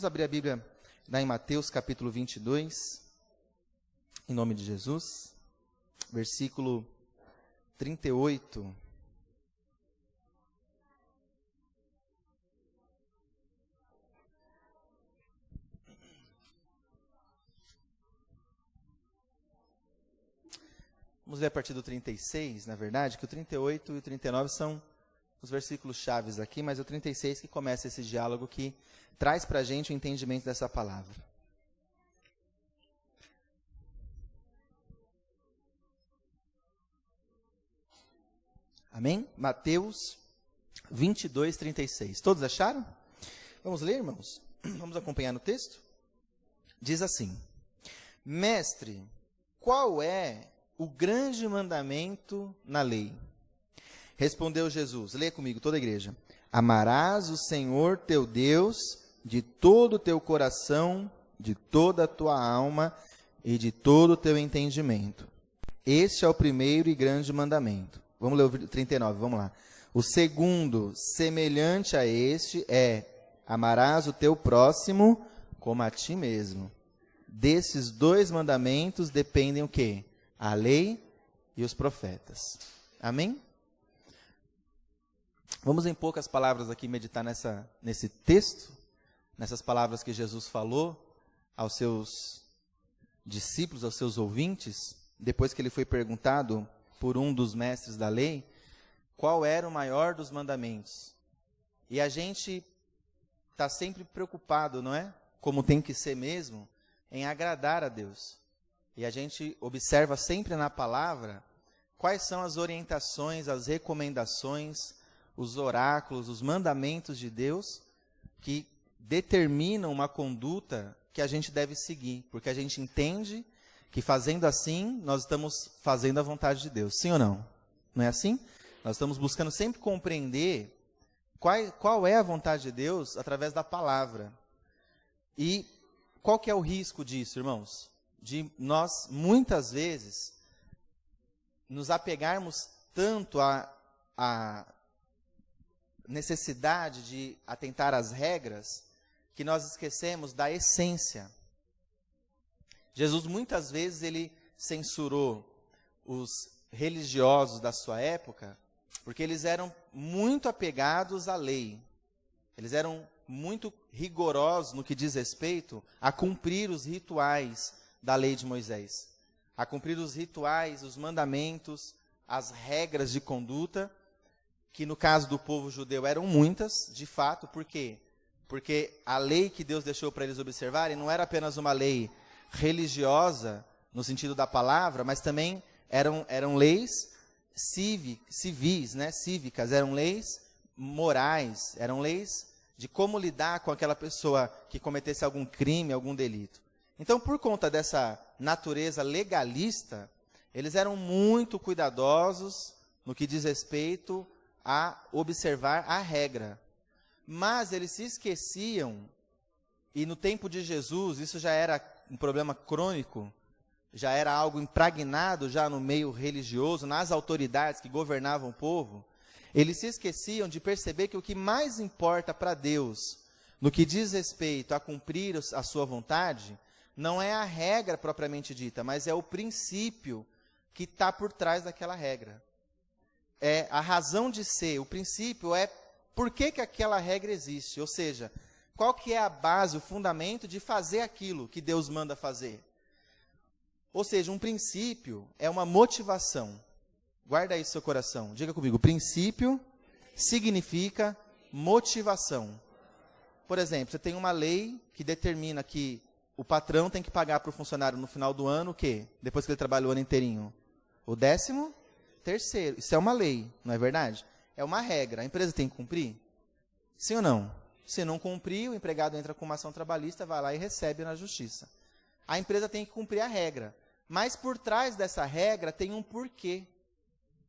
Vamos abrir a Bíblia lá em Mateus capítulo 22, em nome de Jesus, versículo 38. Vamos ler a partir do 36, na verdade, que o 38 e o 39 são os versículos chaves aqui, mas é o 36 que começa esse diálogo que traz para a gente o entendimento dessa palavra. Amém? Mateus 22, 36. Todos acharam? Vamos ler, irmãos? Vamos acompanhar no texto? Diz assim: Mestre, qual é o grande mandamento na lei? Respondeu Jesus, lê comigo toda a igreja. Amarás o Senhor teu Deus de todo o teu coração, de toda a tua alma e de todo o teu entendimento. Este é o primeiro e grande mandamento. Vamos ler o 39, vamos lá. O segundo, semelhante a este, é: amarás o teu próximo como a ti mesmo. Desses dois mandamentos dependem o quê? A lei e os profetas. Amém? Vamos em poucas palavras aqui meditar nesse texto, nessas palavras que Jesus falou aos seus discípulos, aos seus ouvintes, depois que ele foi perguntado por um dos mestres da lei, qual era o maior dos mandamentos. E a gente está sempre preocupado, não é? Como tem que ser mesmo, em agradar a Deus. E a gente observa sempre na palavra quais são as orientações, as recomendações, os oráculos, os mandamentos de Deus que determinam uma conduta que a gente deve seguir, porque a gente entende que fazendo assim, nós estamos fazendo a vontade de Deus. Sim ou não? Não é assim? Nós estamos buscando sempre compreender qual é a vontade de Deus através da palavra. E qual que é o risco disso, irmãos? De nós, muitas vezes, nos apegarmos tanto à necessidade de atentar às regras, que nós esquecemos da essência. Jesus, muitas vezes, ele censurou os religiosos da sua época, porque eles eram muito apegados à lei. Eles eram muito rigorosos no que diz respeito a cumprir os rituais da lei de Moisés. A cumprir os rituais, os mandamentos, as regras de conduta, que no caso do povo judeu eram muitas, de fato. Por quê? Porque a lei que Deus deixou para eles observarem não era apenas uma lei religiosa, no sentido da palavra, mas também eram leis civis, né? Cívicas, eram leis morais, eram leis de como lidar com aquela pessoa que cometesse algum crime, algum delito. Então, por conta dessa natureza legalista, eles eram muito cuidadosos no que diz respeito a observar a regra. Mas eles se esqueciam, e no tempo de Jesus, isso já era um problema crônico, já era algo impregnado já no meio religioso, nas autoridades que governavam o povo. Eles se esqueciam de perceber que o que mais importa para Deus, no que diz respeito a cumprir a sua vontade, não é a regra propriamente dita, mas é o princípio que está por trás daquela regra. É a razão de ser, o princípio é por que aquela regra existe, ou seja, qual que é a base, o fundamento de fazer aquilo que Deus manda fazer. Ou seja, um princípio é uma motivação. Guarda aí seu coração, diga comigo, princípio significa motivação. Por exemplo, você tem uma lei que determina que o patrão tem que pagar para o funcionário no final do ano o quê? Depois que ele trabalha o ano inteirinho? O 13º. Isso é uma lei, não é verdade? É uma regra. A empresa tem que cumprir? Sim ou não? Se não cumprir, o empregado entra com uma ação trabalhista, vai lá e recebe na justiça. A empresa tem que cumprir a regra. Mas por trás dessa regra tem um porquê.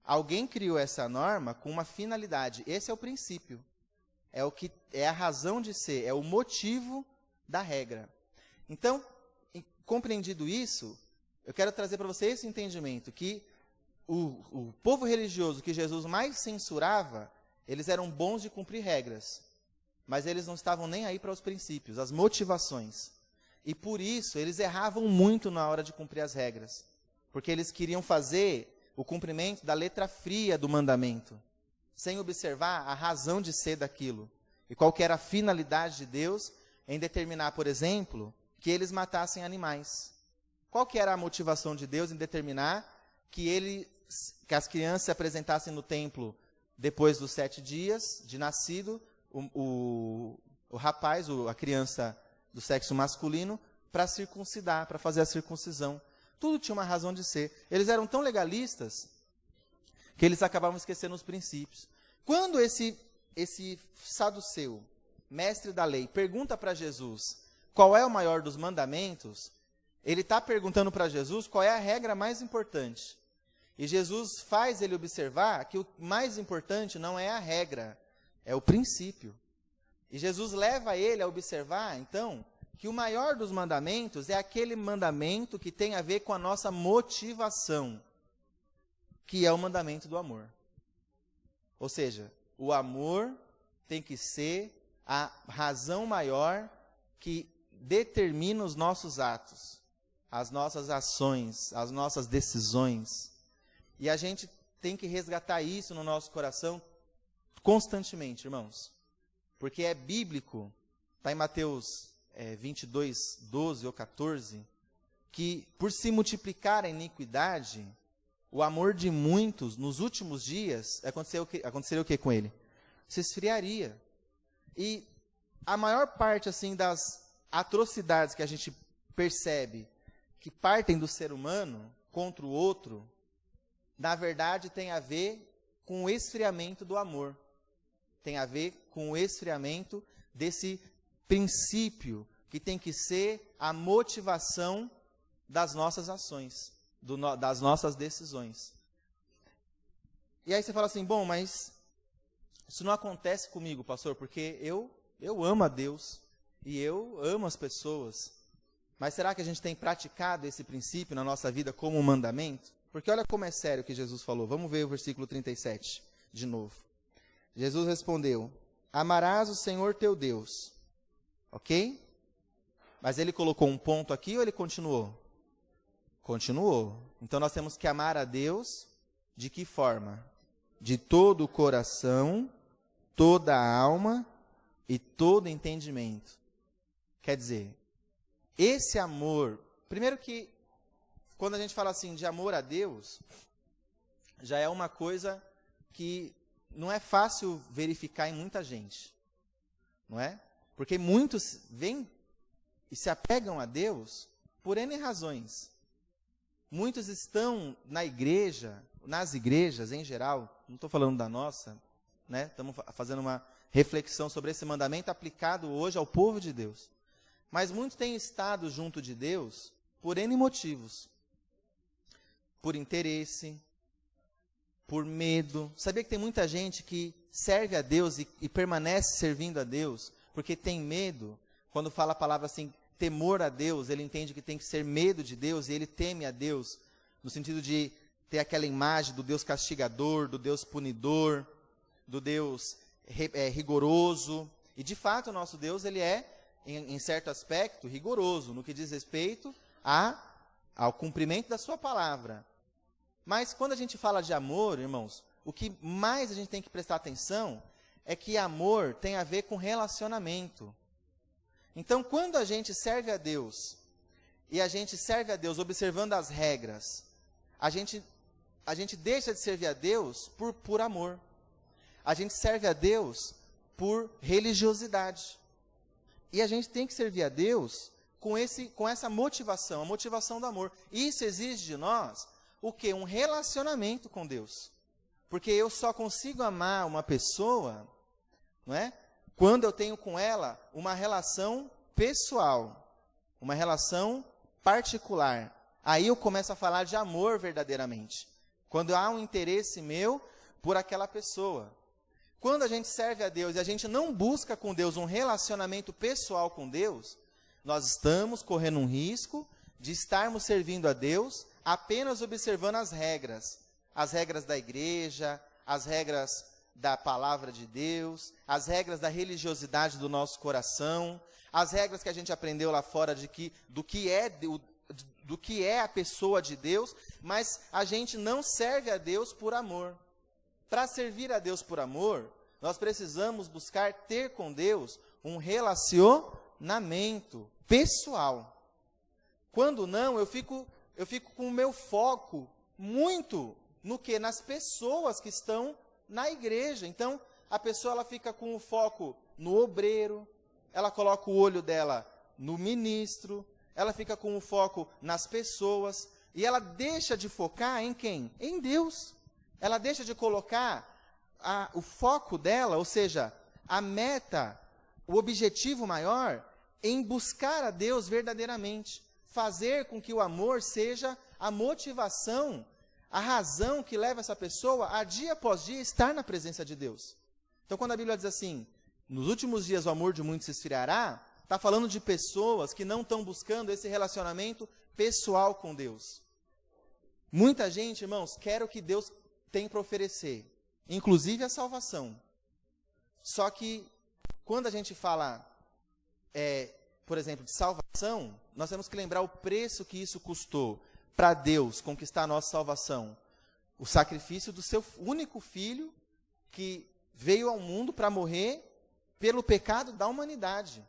Alguém criou essa norma com uma finalidade. Esse é o princípio. É a razão de ser, é o motivo da regra. Então, compreendido isso, eu quero trazer para você esse entendimento, que o povo religioso que Jesus mais censurava, eles eram bons de cumprir regras. mas eles não estavam nem aí para os princípios, as motivações. E por isso, eles erravam muito na hora de cumprir as regras. Porque eles queriam fazer o cumprimento da letra fria do mandamento, sem observar a razão de ser daquilo. E qual que era a finalidade de Deus em determinar, por exemplo, que eles matassem animais. Qual que era a motivação de Deus em determinar que as crianças se apresentassem no templo depois dos 7 dias de nascido, o rapaz, a criança do sexo masculino, para circuncidar, para fazer a circuncisão. Tudo tinha uma razão de ser. Eles eram tão legalistas que eles acabavam esquecendo os princípios. Quando esse saduceu, mestre da lei, pergunta para Jesus qual é o maior dos mandamentos, ele está perguntando para Jesus qual é a regra mais importante. E Jesus faz ele observar que o mais importante não é a regra, é o princípio. E Jesus leva ele a observar, então, que o maior dos mandamentos é aquele mandamento que tem a ver com a nossa motivação, que é o mandamento do amor. Ou seja, o amor tem que ser a razão maior que determina os nossos atos, as nossas ações, as nossas decisões. E a gente tem que resgatar isso no nosso coração constantemente, irmãos. Porque é bíblico, está em Mateus 22, 12 ou 14, que por se multiplicar a iniquidade, o amor de muitos nos últimos dias, aconteceria o que com ele? Se esfriaria. E a maior parte assim das atrocidades que a gente percebe, que partem do ser humano contra o outro, na verdade tem a ver com o esfriamento do amor. Tem a ver com o esfriamento desse princípio que tem que ser a motivação das nossas ações, das nossas decisões. E aí você fala assim, bom, mas isso não acontece comigo, pastor, porque eu amo a Deus e eu amo as pessoas. Mas será que a gente tem praticado esse princípio na nossa vida como um mandamento? Porque olha como é sério o que Jesus falou. Vamos ver o versículo 37 de novo. Jesus respondeu, amarás o Senhor teu Deus. Ok? Mas ele colocou um ponto aqui ou ele continuou? Continuou. Então nós temos que amar a Deus de que forma? De todo o coração, toda a alma e todo entendimento. Quer dizer, esse amor, primeiro que quando a gente fala assim de amor a Deus, já é uma coisa que não é fácil verificar em muita gente, não é? Porque muitos vêm e se apegam a Deus por N razões. Muitos estão na igreja, nas igrejas em geral, não estou falando da nossa, né? Estamos fazendo uma reflexão sobre esse mandamento aplicado hoje ao povo de Deus. Mas muitos têm estado junto de Deus por N motivos. Por interesse, por medo. Sabia que tem muita gente que serve a Deus e permanece servindo a Deus porque tem medo? Quando fala a palavra assim, temor a Deus, ele entende que tem que ser medo de Deus e ele teme a Deus, no sentido de ter aquela imagem do Deus castigador, do Deus punidor, do Deus rigoroso. E de fato o nosso Deus, ele é, em certo aspecto, rigoroso, no que diz respeito ao cumprimento da sua palavra. Mas quando a gente fala de amor, irmãos, o que mais a gente tem que prestar atenção é que amor tem a ver com relacionamento. Então, quando a gente serve a Deus, e a gente serve a Deus observando as regras, a gente deixa de servir a Deus por amor. A gente serve a Deus por religiosidade. E a gente tem que servir a Deus com essa motivação, a motivação do amor. Isso exige de nós o quê? Um relacionamento com Deus. Porque eu só consigo amar uma pessoa, não é? Quando eu tenho com ela uma relação pessoal, uma relação particular. Aí eu começo a falar de amor verdadeiramente. Quando há um interesse meu por aquela pessoa. Quando a gente serve a Deus e a gente não busca com Deus um relacionamento pessoal com Deus, nós estamos correndo um risco de estarmos servindo a Deus apenas observando as regras da igreja, as regras da palavra de Deus, as regras da religiosidade do nosso coração, as regras que a gente aprendeu lá fora do que é a pessoa de Deus, mas a gente não serve a Deus por amor. Para servir a Deus por amor, nós precisamos buscar ter com Deus um relacionamento pessoal. Quando não, eu fico com o meu foco muito no quê? Nas pessoas que estão na igreja. Então, a pessoa ela fica com o foco no obreiro, ela coloca o olho dela no ministro, ela fica com o foco nas pessoas, e ela deixa de focar em quem? Em Deus. Ela deixa de colocar o foco dela, ou seja, a meta, o objetivo maior, em buscar a Deus verdadeiramente. Fazer com que o amor seja a motivação, a razão que leva essa pessoa a dia após dia estar na presença de Deus. Então, quando a Bíblia diz assim, nos últimos dias o amor de muitos se esfriará, está falando de pessoas que não estão buscando esse relacionamento pessoal com Deus. Muita gente, irmãos, quer o que Deus tem para oferecer, inclusive a salvação. Só que, quando a gente fala, por exemplo, de salvação, nós temos que lembrar o preço que isso custou para Deus conquistar a nossa salvação. O sacrifício do seu único filho, que veio ao mundo para morrer pelo pecado da humanidade.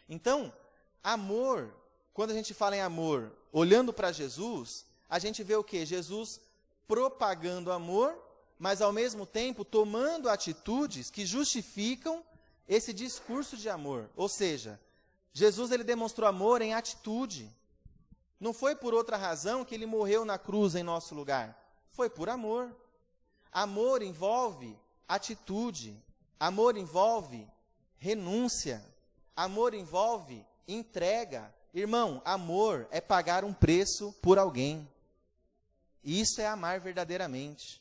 Então, amor, quando a gente fala em amor, olhando para Jesus, a gente vê o quê? Jesus propagando amor, mas ao mesmo tempo tomando atitudes que justificam esse discurso de amor. Ou seja, Jesus ele demonstrou amor em atitude. Não foi por outra razão que ele morreu na cruz em nosso lugar. Foi por amor. Amor envolve atitude. Amor envolve renúncia. Amor envolve entrega. Irmão, amor é pagar um preço por alguém. E isso é amar verdadeiramente.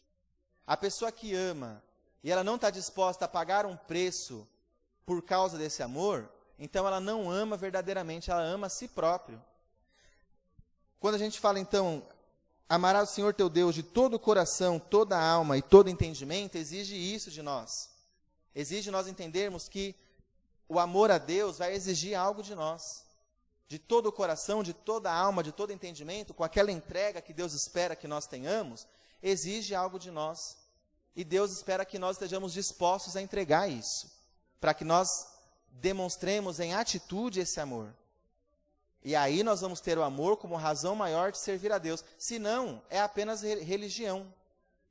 A pessoa que ama e ela não está disposta a pagar um preço por causa desse amor, então ela não ama verdadeiramente, ela ama a si próprio. Quando a gente fala, então, amarás o Senhor teu Deus de todo o coração, toda a alma e todo entendimento, exige isso de nós. Exige nós entendermos que o amor a Deus vai exigir algo de nós. De todo o coração, de toda a alma, de todo entendimento, com aquela entrega que Deus espera que nós tenhamos, exige algo de nós. E Deus espera que nós estejamos dispostos a entregar isso, para que nós demonstremos em atitude esse amor. E aí nós vamos ter o amor como razão maior de servir a Deus. Se não, é apenas religião.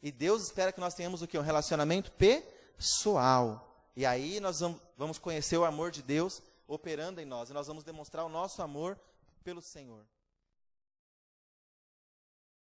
E Deus espera que nós tenhamos o quê? Um relacionamento pessoal. E aí nós vamos conhecer o amor de Deus operando em nós. E nós vamos demonstrar o nosso amor pelo Senhor.